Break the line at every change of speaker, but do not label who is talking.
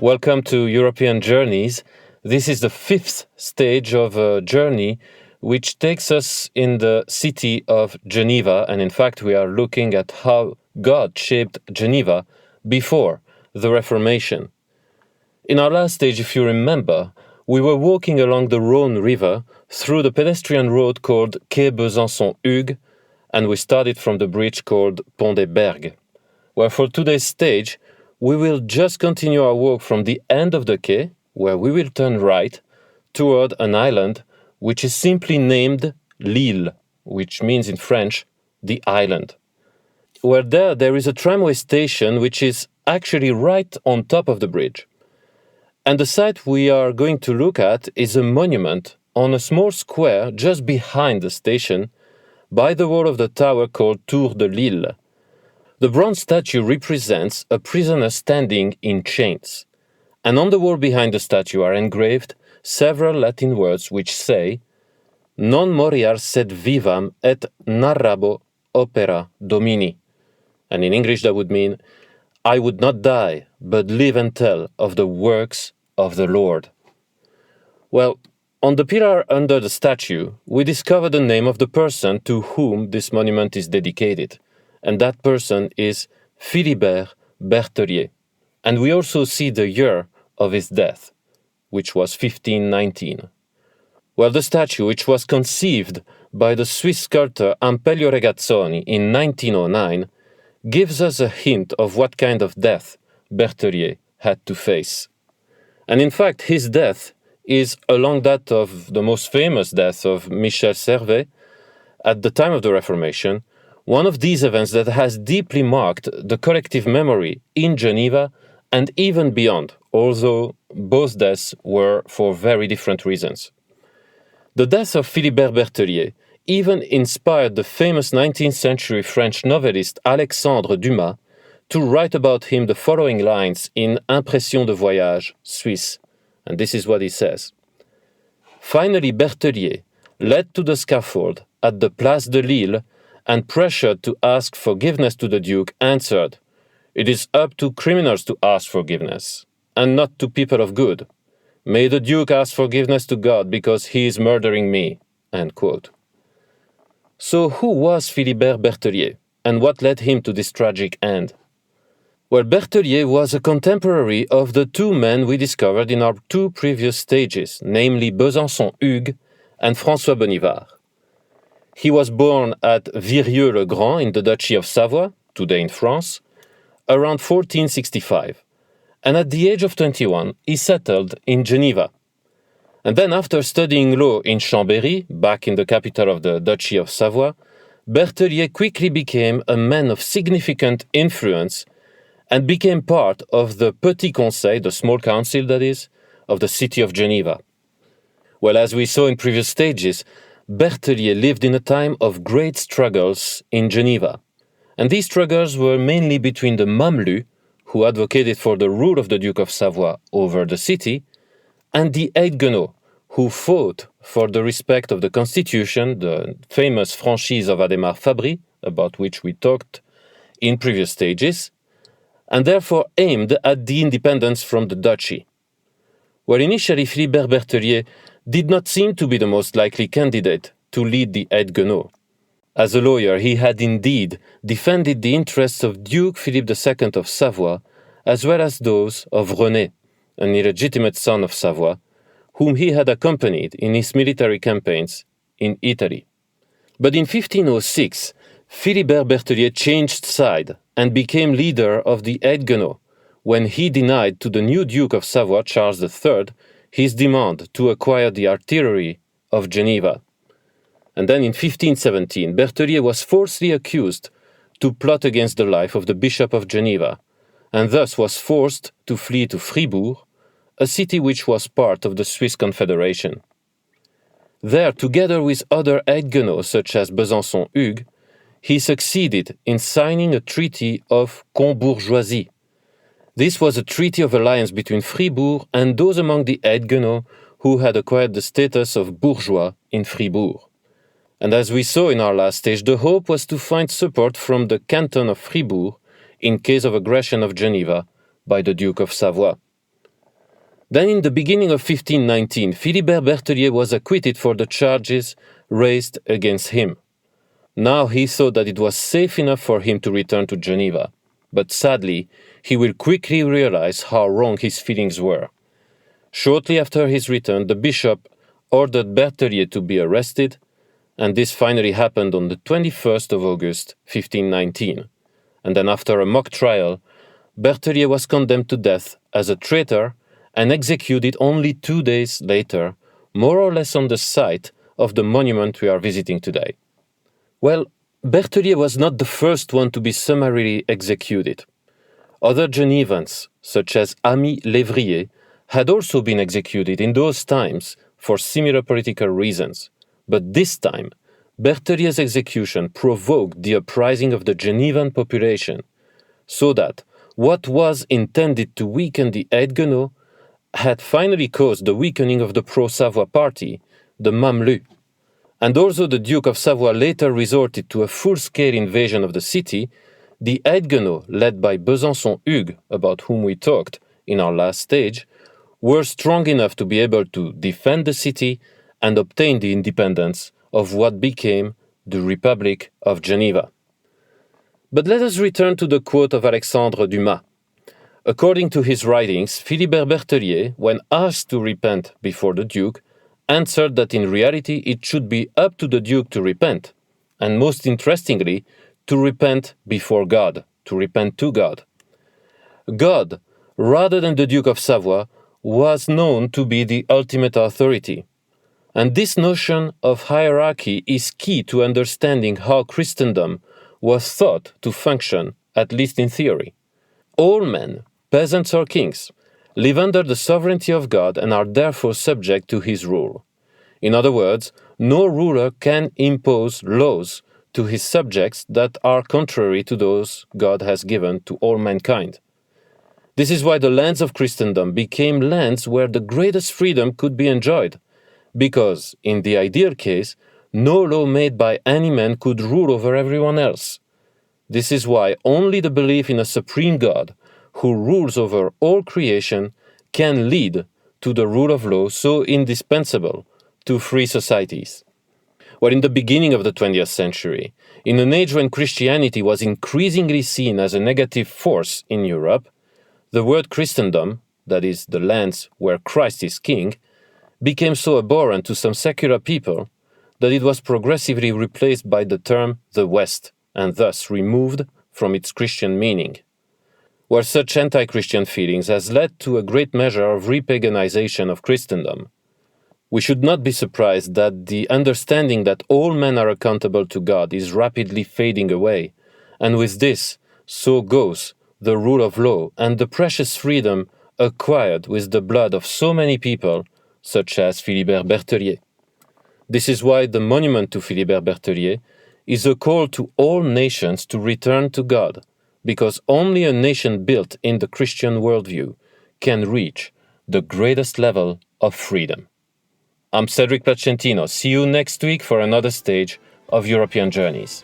Welcome to European Journeys. This is the fifth stage of a journey which takes us in the city of Geneva, and in fact we are looking at how God shaped Geneva before the Reformation. In our last stage, if you remember, we were walking along the Rhône River through the pedestrian road called Quai Besançon-Hugues, and we started from the bridge called Pont des Bergues. Well, for today's stage, we will just continue our walk from the end of the quay, where we will turn right, toward an island which is simply named L'Île, which means in French, the island. Where there is a tramway station which is actually right on top of the bridge. And the site we are going to look at is a monument on a small square just behind the station, by the wall of the tower called Tour de Lille. The bronze statue represents a prisoner standing in chains, and on the wall behind the statue are engraved several Latin words which say, Non moriar sed vivam et narrabo opera Domini. And in English that would mean, I would not die, but live and tell of the works of the Lord. Well, on the pillar under the statue, we discover the name of the person to whom this monument is dedicated. And that person is Philibert Berthelier. And we also see the year of his death, which was 1519. Well, the statue, which was conceived by the Swiss sculptor Ampelio Regazzoni in 1909, gives us a hint of what kind of death Berthelier had to face. And in fact, his death is along that of the most famous death of Michel Servet at the time of the Reformation, one of these events that has deeply marked the collective memory in Geneva and even beyond, although both deaths were for very different reasons. The death of Philibert Berthelier even inspired the famous 19th century French novelist Alexandre Dumas to write about him the following lines in Impressions de voyage, Suisse, and this is what he says. Finally, Berthelier, led to the scaffold at the Place de Lille and pressured to ask forgiveness to the Duke, answered, It is up to criminals to ask forgiveness, and not to people of good. May the Duke ask forgiveness to God because he is murdering me. End quote. So who was Philibert Berthelier, and what led him to this tragic end? Well, Berthelier was a contemporary of the two men we discovered in our two previous stages, namely Besançon-Hugues and François Bonivard. He was born at Virieu-le-Grand in the Duchy of Savoy, today in France, around 1465, and at the age of 21 he settled in Geneva. And then after studying law in Chambéry, back in the capital of the Duchy of Savoy, Berthelier quickly became a man of significant influence and became part of the Petit Conseil, the small council that is, of the city of Geneva. Well, as we saw in previous stages, Berthelier lived in a time of great struggles in Geneva. And these struggles were mainly between the Mamlus, who advocated for the rule of the Duke of Savoy over the city, and the Huguenots, who fought for the respect of the constitution, the famous franchise of Adhémar Fabry, about which we talked in previous stages, and therefore aimed at the independence from the duchy. Well, initially Philibert Berthelier did not seem to be the most likely candidate to lead the Huguenots. As a lawyer, he had indeed defended the interests of Duke Philippe II of Savoy, as well as those of René, an illegitimate son of Savoy, whom he had accompanied in his military campaigns in Italy. But in 1506, Philibert Berthelier changed side and became leader of the Huguenots when he denied to the new Duke of Savoy, Charles III, his demand to acquire the artillery of Geneva. And then in 1517, Berthelier was falsely accused to plot against the life of the Bishop of Geneva, and thus was forced to flee to Fribourg, a city which was part of the Swiss Confederation. There, together with other Huguenots such as Besançon-Hugues, he succeeded in signing a treaty of Combourgeoisie. This was a treaty of alliance between Fribourg and those among the Huguenots who had acquired the status of bourgeois in Fribourg. And as we saw in our last stage, the hope was to find support from the canton of Fribourg in case of aggression of Geneva by the Duke of Savoy. Then in the beginning of 1519, Philibert Berthelier was acquitted for the charges raised against him. Now he thought that it was safe enough for him to return to Geneva, but sadly, he will quickly realize how wrong his feelings were. Shortly after his return, the bishop ordered Berthelier to be arrested, and this finally happened on the 21st of August, 1519. And then after a mock trial, Berthelier was condemned to death as a traitor and executed only 2 days later, more or less on the site of the monument we are visiting today. Well, Berthelier was not the first one to be summarily executed. Other Genevans, such as Ami Lévrier, had also been executed in those times for similar political reasons. But this time, Berthelier's execution provoked the uprising of the Genevan population, so that what was intended to weaken the Haguenots had finally caused the weakening of the pro-Savoy party, the Mamelus. And although the Duke of Savoy later resorted to a full-scale invasion of the city, the Haguenots, led by Besançon Hugues, about whom we talked in our last stage, were strong enough to be able to defend the city and obtain the independence of what became the Republic of Geneva. But let us return to the quote of Alexandre Dumas. According to his writings, Philibert Berthelier, when asked to repent before the Duke, answered that in reality it should be up to the Duke to repent, and most interestingly, to repent before God, to repent to God. God, rather than the Duke of Savoy, was known to be the ultimate authority. And this notion of hierarchy is key to understanding how Christendom was thought to function, at least in theory. All men, peasants or kings, live under the sovereignty of God and are therefore subject to his rule. In other words, no ruler can impose laws to his subjects that are contrary to those God has given to all mankind. This is why the lands of Christendom became lands where the greatest freedom could be enjoyed, because, in the ideal case, no law made by any man could rule over everyone else. This is why only the belief in a supreme God, who rules over all creation, can lead to the rule of law so indispensable to free societies. Well, in the beginning of the 20th century, in an age when Christianity was increasingly seen as a negative force in Europe, the word Christendom, that is, the lands where Christ is king, became so abhorrent to some secular people that it was progressively replaced by the term the West, and thus removed from its Christian meaning. Where such anti-Christian feelings has led to a great measure of repaganization of Christendom. We should not be surprised that the understanding that all men are accountable to God is rapidly fading away, and with this, so goes the rule of law and the precious freedom acquired with the blood of so many people, such as Philibert Berthelier. This is why the monument to Philibert Berthelier is a call to all nations to return to God, because only a nation built in the Christian worldview can reach the greatest level of freedom. I'm Cedric Placentino. See you next week for another stage of European Journeys.